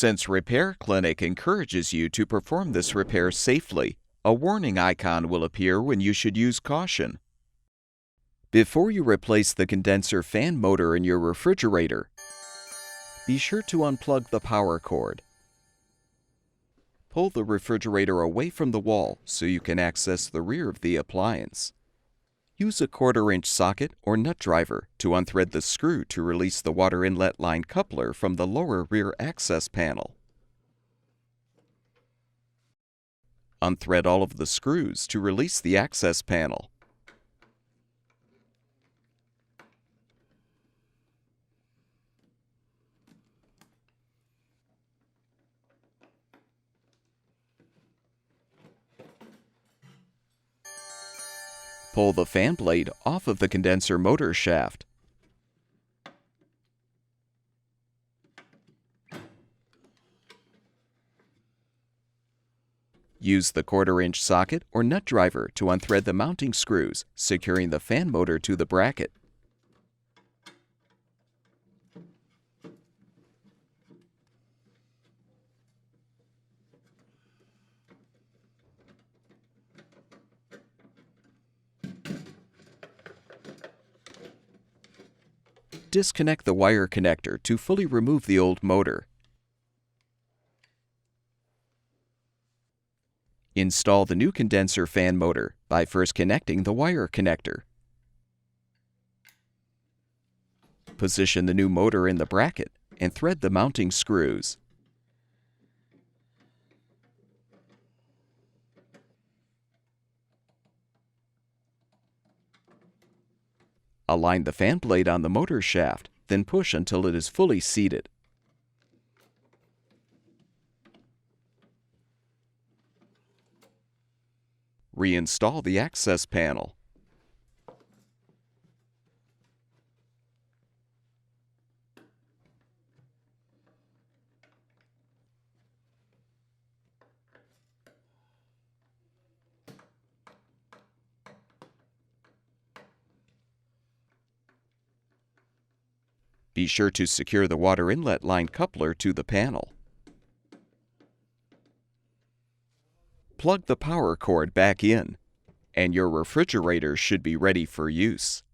Since Repair Clinic encourages you to perform this repair safely, a warning icon will appear when you should use caution. Before you replace the condenser fan motor in your refrigerator, be sure to unplug the power cord. Pull the refrigerator away from the wall so you can access the rear of the appliance. Use a 1/4-inch socket or nut driver to unthread the screw to release the water inlet line coupler from the lower rear access panel. Unthread all of the screws to release the access panel. Pull the fan blade off of the condenser motor shaft. Use the 1/4-inch socket or nut driver to unthread the mounting screws, securing the fan motor to the bracket. Disconnect the wire connector to fully remove the old motor. Install the new condenser fan motor by first connecting the wire connector. Position the new motor in the bracket and thread the mounting screws. Align the fan blade on the motor shaft, then push until it is fully seated. Reinstall the access panel. Be sure to secure the water inlet line coupler to the panel. Plug the power cord back in, and your refrigerator should be ready for use.